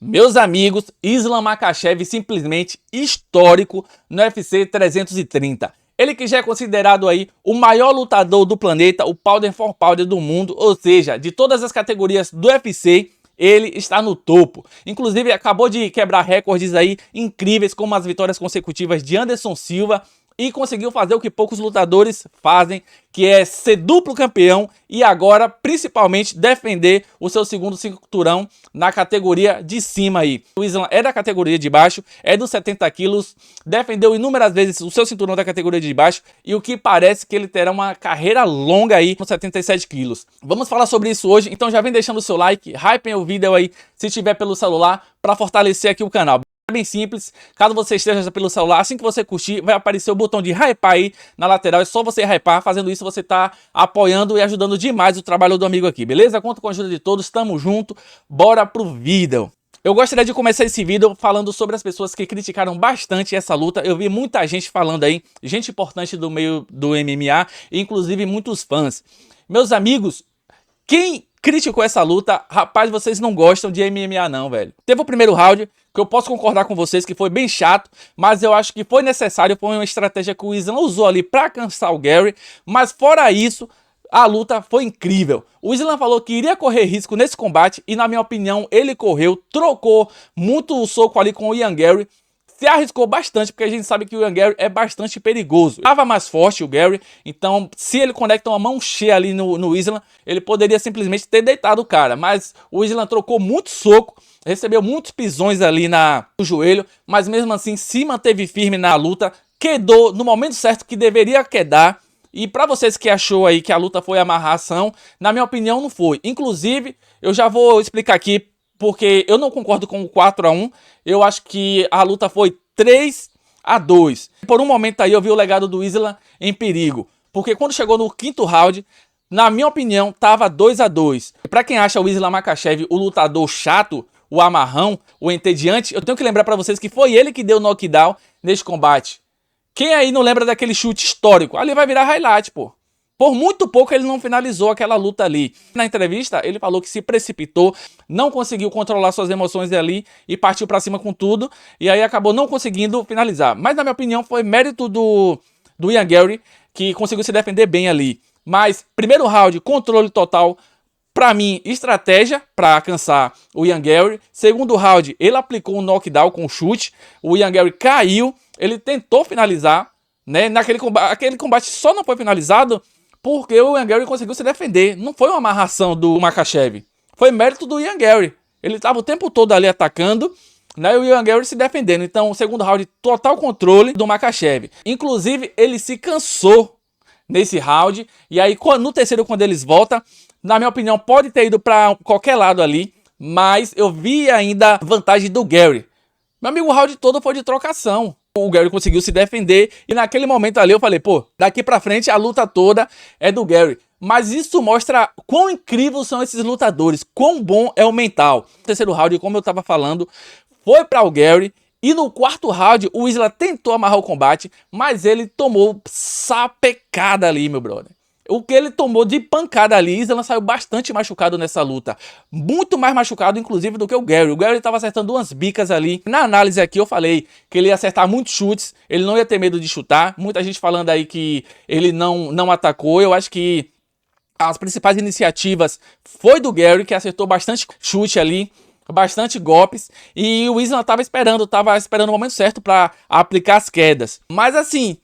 Meus amigos, Islam Makhachev simplesmente histórico no UFC 330. Ele que já é considerado aí o maior lutador do planeta, o Powder for Powder do mundo, ou seja, de todas as categorias do UFC, ele está no topo. Inclusive acabou de quebrar recordes aí incríveis, como as vitórias consecutivas de Anderson Silva, e conseguiu fazer o que poucos lutadores fazem, que é ser duplo campeão e agora, principalmente, defender o seu segundo cinturão na categoria de cima aí. O Islam é da categoria de baixo, é dos 70 quilos, defendeu inúmeras vezes o seu cinturão da categoria de baixo e o que parece que ele terá uma carreira longa aí nos 77 quilos. Vamos falar sobre isso hoje, então já vem deixando o seu like, hypem o vídeo aí se estiver pelo celular para fortalecer aqui o canal. Bem simples, caso você esteja pelo celular, assim que você curtir, vai aparecer o botão de hypar aí na lateral, é só você hypar, fazendo isso você tá apoiando e ajudando demais o trabalho do amigo aqui, beleza? Conto com a ajuda de todos, tamo junto, bora pro vídeo. Eu gostaria de começar esse vídeo falando sobre as pessoas que criticaram bastante essa luta. Eu vi muita gente falando aí, gente importante do meio do MMA, inclusive muitos fãs. Meus amigos, quem criticou essa luta, rapaz, vocês não gostam de MMA não, velho. Teve o primeiro round, que eu posso concordar com vocês que foi bem chato, mas eu acho que foi necessário, foi uma estratégia que o Islam usou ali pra cansar o Gary, mas fora isso, a luta foi incrível. O Islam falou que iria correr risco nesse combate e na minha opinião ele correu, trocou muito o soco ali com o Ian Gary, se arriscou bastante, porque a gente sabe que o Ian Gary é bastante perigoso. Tava mais forte o Gary, então se ele conecta uma mão cheia ali no Islam, ele poderia simplesmente ter deitado o cara. Mas o Islam trocou muito soco, recebeu muitos pisões ali no joelho, mas mesmo assim se manteve firme na luta, quedou no momento certo que deveria quedar. E pra vocês que achou aí que a luta foi amarração, na minha opinião não foi. Inclusive, eu já vou explicar aqui, porque eu não concordo com o 4-1, eu acho que a luta foi 3-2. Por um momento aí eu vi o legado do Islam em perigo, porque quando chegou no quinto round, na minha opinião, tava 2-2. Pra quem acha o Islam Makhachev o lutador chato, o amarrão, o entediante, eu tenho que lembrar pra vocês que foi ele que deu o knockdown neste combate. Quem aí não lembra daquele chute histórico? Ali vai virar highlight, pô. Por muito pouco ele não finalizou aquela luta ali. Na entrevista ele falou que se precipitou, não conseguiu controlar suas emoções ali e partiu pra cima com tudo. E aí acabou não conseguindo finalizar. Mas na minha opinião foi mérito do Ian Gary, que conseguiu se defender bem ali. Mas primeiro round, controle total. Pra mim, estratégia pra alcançar o Ian Gary. Segundo round, ele aplicou um knockdown com chute. O Ian Gary caiu, ele tentou finalizar, né? Aquele combate só não foi finalizado porque o Ian Gary conseguiu se defender. Não foi uma amarração do Makhachev. Foi mérito do Ian Gary. Ele estava o tempo todo ali atacando, né? E o Ian Gary se defendendo. Então, segundo round, total controle do Makhachev. Inclusive, ele se cansou nesse round. E aí, no terceiro, quando eles voltam, na minha opinião, pode ter ido para qualquer lado ali. Mas eu vi ainda a vantagem do Gary. Meu amigo, o round todo foi de trocação. O Gary conseguiu se defender e naquele momento ali eu falei, pô, daqui pra frente a luta toda é do Gary. Mas isso mostra quão incríveis são esses lutadores, quão bom é o mental. O terceiro round, como eu tava falando, foi para o Gary. E no quarto round, o Islam tentou amarrar o combate, mas ele tomou sapecada ali, meu brother. O que ele tomou de pancada ali, Islam saiu bastante machucado nessa luta. Muito mais machucado, inclusive, do que o Gary. O Gary estava acertando umas bicas ali. Na análise aqui eu falei que ele ia acertar muitos chutes, ele não ia ter medo de chutar. Muita gente falando aí que ele não atacou. Eu acho que as principais iniciativas foi do Gary, que acertou bastante chute ali, bastante golpes. E o Islam estava esperando o momento certo para aplicar as quedas. Mas assim,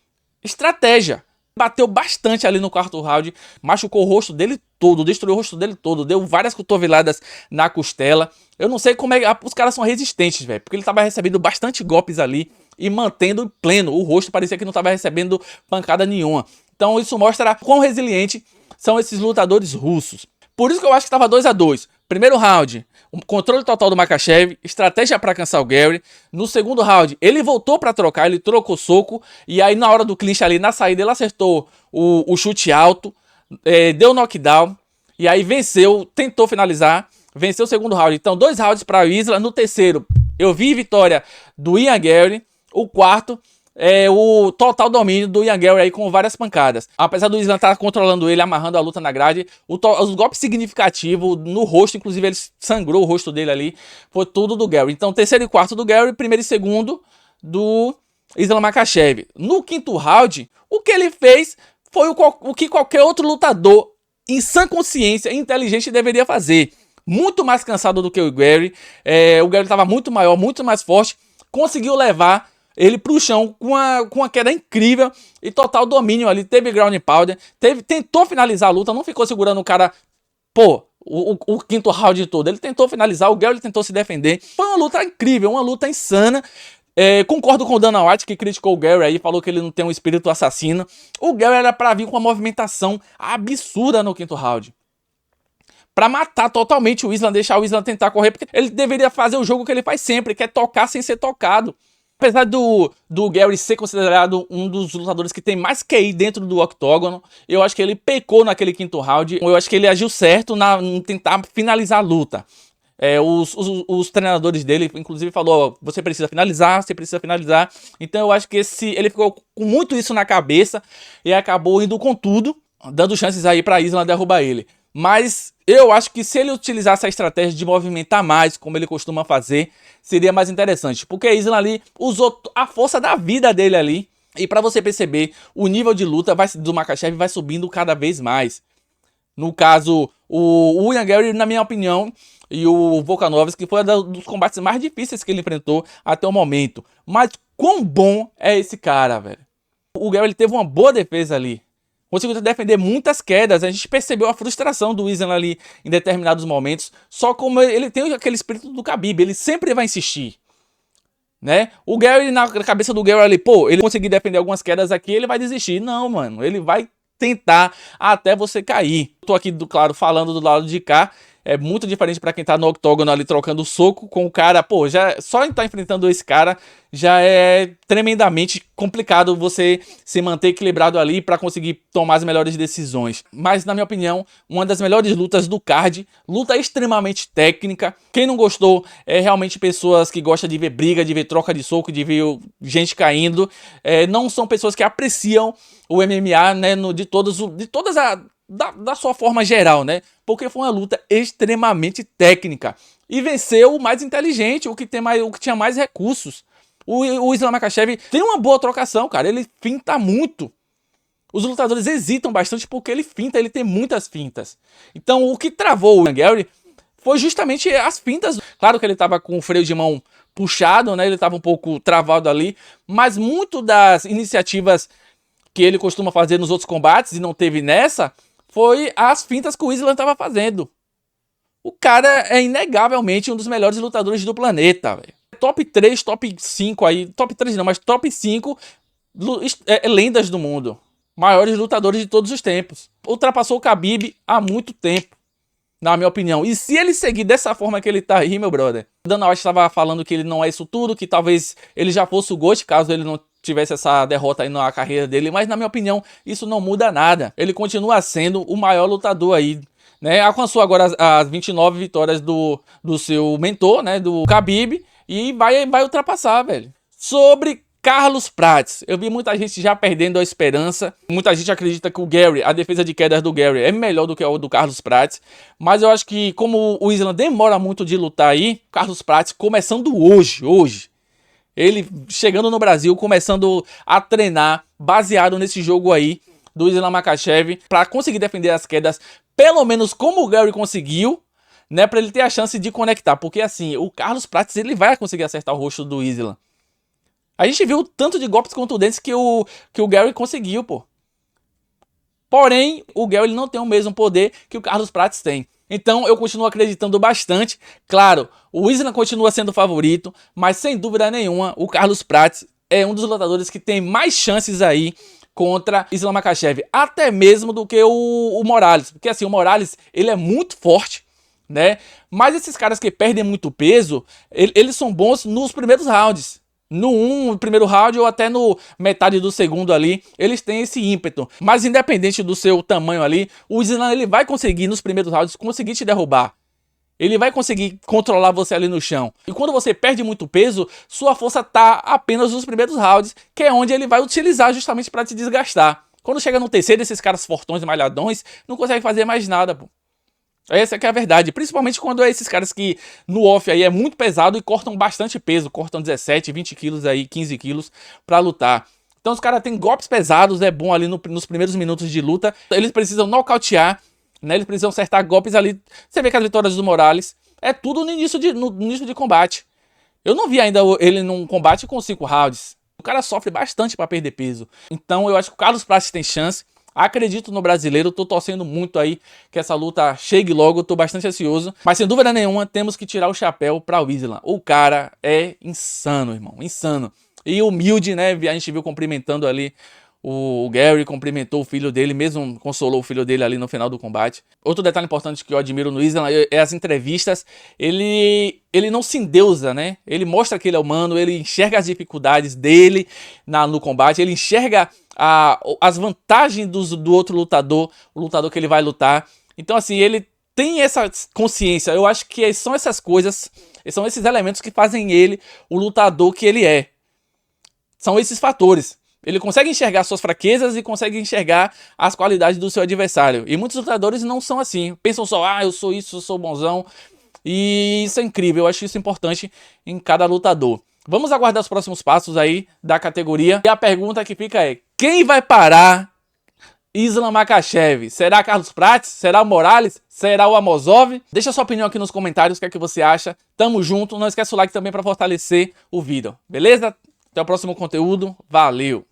estratégia. Bateu bastante ali no quarto round, machucou o rosto dele todo, destruiu o rosto dele todo, deu várias cotoveladas na costela. Eu não sei como é que os caras são resistentes, velho, porque ele tava recebendo bastante golpes ali e mantendo pleno. O rosto parecia que não tava recebendo pancada nenhuma. Então isso mostra quão resiliente são esses lutadores russos. Por isso que eu acho que tava 2-2. Primeiro round, o controle total do Makhachev, estratégia para cansar o Gary. No segundo round, ele voltou para trocar, ele trocou soco. E aí na hora do clinch ali, na saída, ele acertou o chute alto, deu knockdown. E aí venceu, tentou finalizar, venceu o segundo round. Então 2 rounds para o Islam. No terceiro, eu vi vitória do Ian Gary. O quarto, o total domínio do Ian Gary aí com várias pancadas. Apesar do Islam estar controlando ele, amarrando a luta na grade, os golpes significativos no rosto, inclusive ele sangrou o rosto dele ali, foi tudo do Gary. Então terceiro e quarto do Gary, primeiro e segundo do Islam Makhachev. No quinto round, o que ele fez foi o que qualquer outro lutador em sã consciência e inteligente deveria fazer. Muito mais cansado do que o Gary. O Gary estava muito maior, muito mais forte. Conseguiu levar ele pro chão com uma queda incrível e total domínio ali. Teve ground and pounder, tentou finalizar a luta, não ficou segurando o cara, o quinto round todo. Ele tentou finalizar, o Gary tentou se defender. Foi uma luta incrível, uma luta insana. Concordo com o Dana White, que criticou o Gary aí, falou que ele não tem um espírito assassino. O Gary era pra vir com uma movimentação absurda no quinto round, pra matar totalmente o Islam, deixar o Islam tentar correr, porque ele deveria fazer o jogo que ele faz sempre, que é tocar sem ser tocado. Apesar do Gary ser considerado um dos lutadores que tem mais QI dentro do octógono, eu acho que ele pecou naquele quinto round. Eu acho que ele agiu certo em tentar finalizar a luta. Os treinadores dele, inclusive, falou: você precisa finalizar, você precisa finalizar. Então eu acho que ele ficou com muito isso na cabeça e acabou indo com tudo, dando chances aí pra Islam derrubar ele. Mas eu acho que se ele utilizasse a estratégia de movimentar mais, como ele costuma fazer, seria mais interessante. Porque Islam ali usou a força da vida dele ali. E pra você perceber, o nível de luta do Makhachev vai subindo cada vez mais. No caso, o Ian Gary, na minha opinião, e o Volkanovski, foi um dos combates mais difíceis que ele enfrentou até o momento. Mas quão bom é esse cara, velho. O Gary, ele teve uma boa defesa ali. Conseguiu defender muitas quedas. A gente percebeu a frustração do Islam ali em determinados momentos. Só como ele tem aquele espírito do Khabib, ele sempre vai insistir, né? O Gary, na cabeça do Gary ali, ele conseguir defender algumas quedas aqui, ele vai desistir. Não, mano, ele vai tentar até você cair. Tô aqui, claro, falando do lado de cá. É muito diferente pra quem tá no octógono ali trocando soco com o cara. Já só em estar enfrentando esse cara já é tremendamente complicado você se manter equilibrado ali pra conseguir tomar as melhores decisões. Mas, na minha opinião, uma das melhores lutas do card. Luta extremamente técnica. Quem não gostou é realmente pessoas que gostam de ver briga, de ver troca de soco, de ver gente caindo. Não são pessoas que apreciam o MMA, né, da sua forma geral, né? Porque foi uma luta extremamente técnica. E venceu o mais inteligente, o que tinha mais recursos. O Islam Makhachev tem uma boa trocação, cara. Ele finta muito. Os lutadores hesitam bastante porque ele finta, ele tem muitas fintas. Então o que travou o Ian Gary foi justamente as fintas. Claro que ele tava com o freio de mão puxado, né? Ele tava um pouco travado ali. Mas muito das iniciativas que ele costuma fazer nos outros combates e não teve nessa, foi as fintas que o Islam estava fazendo. O cara é inegavelmente um dos melhores lutadores do planeta, velho. Top 3, top 5 aí, top 3 não, mas top 5 lendas do mundo. Maiores lutadores de todos os tempos. Ultrapassou o Khabib há muito tempo, na minha opinião. E se ele seguir dessa forma que ele tá aí, meu brother, o Dana White estava falando que ele não é isso tudo, que talvez ele já fosse o GOAT, caso ele não tivesse essa derrota aí na carreira dele, mas na minha opinião isso não muda nada. Ele continua sendo o maior lutador aí, né? Alcançou agora as 29 vitórias do seu mentor, né, do Khabib, e vai ultrapassar, velho. Sobre Carlos Prates, eu vi muita gente já perdendo a esperança. Muita gente acredita que a defesa de quedas do Gary é melhor do que o do Carlos Prates, mas eu acho que como o Islam demora muito de lutar aí, Carlos Prates começando hoje, ele chegando no Brasil, começando a treinar, baseado nesse jogo aí do Islam Makhachev, para conseguir defender as quedas, pelo menos como o Gary conseguiu, né, para ele ter a chance de conectar, porque assim, o Carlos Prates, ele vai conseguir acertar o rosto do Islam. A gente viu o tanto de golpes contundentes que o Gary conseguiu, pô. Porém, o Gary, ele não tem o mesmo poder que o Carlos Prates tem. Então eu continuo acreditando bastante. Claro, o Islam continua sendo o favorito, mas sem dúvida nenhuma o Carlos Prates é um dos lutadores que tem mais chances aí contra Islam Makhachev, até mesmo do que o Morales. Porque assim, o Morales, ele é muito forte, né? Mas esses caras que perdem muito peso, eles são bons nos primeiros rounds. No primeiro round ou até no metade do segundo ali, eles têm esse ímpeto. Mas independente do seu tamanho ali, o Islam, ele vai conseguir nos primeiros rounds conseguir te derrubar. Ele vai conseguir controlar você ali no chão. E quando você perde muito peso, sua força tá apenas nos primeiros rounds, que é onde ele vai utilizar justamente para te desgastar. Quando chega no terceiro, esses caras fortões e malhadões não conseguem fazer mais nada, pô. Essa que é a verdade, principalmente quando é esses caras que no off aí é muito pesado e cortam bastante peso, cortam 17, 20 quilos aí, 15 quilos pra lutar. Então os caras têm golpes pesados, é bom ali nos primeiros minutos de luta, eles precisam nocautear, né? Eles precisam acertar golpes ali. Você vê que as vitórias do Morales é tudo no início de combate. Eu não vi ainda ele num combate com 5 rounds. O cara sofre bastante pra perder peso. Então eu acho que o Carlos Prates tem chance. Acredito no brasileiro, tô torcendo muito aí que essa luta chegue logo, tô bastante ansioso. Mas sem dúvida nenhuma, temos que tirar o chapéu pra Islam. O cara é insano, irmão, insano. E humilde, né? A gente viu cumprimentando ali o Gary, cumprimentou o filho dele, mesmo consolou o filho dele ali no final do combate. Outro detalhe importante que eu admiro no Islam é as entrevistas. Ele não se endeusa, né? Ele mostra que ele é humano, ele enxerga as dificuldades dele no combate, ele enxerga as vantagens do outro lutador, o lutador que ele vai lutar. Então, assim, ele tem essa consciência. Eu acho que são essas coisas, são esses elementos que fazem ele o lutador que ele é. São esses fatores. Ele consegue enxergar suas fraquezas e consegue enxergar as qualidades do seu adversário. E muitos lutadores não são assim. Pensam só, eu sou isso, eu sou bonzão. E isso é incrível, eu acho isso importante em cada lutador. Vamos aguardar os próximos passos aí da categoria. E a pergunta que fica é, quem vai parar Islam Makhachev? Será Carlos Prates? Será o Morales? Será o Amosov? Deixa sua opinião aqui nos comentários, o que é que você acha. Tamo junto, não esquece o like também para fortalecer o vídeo, beleza? Até o próximo conteúdo, valeu!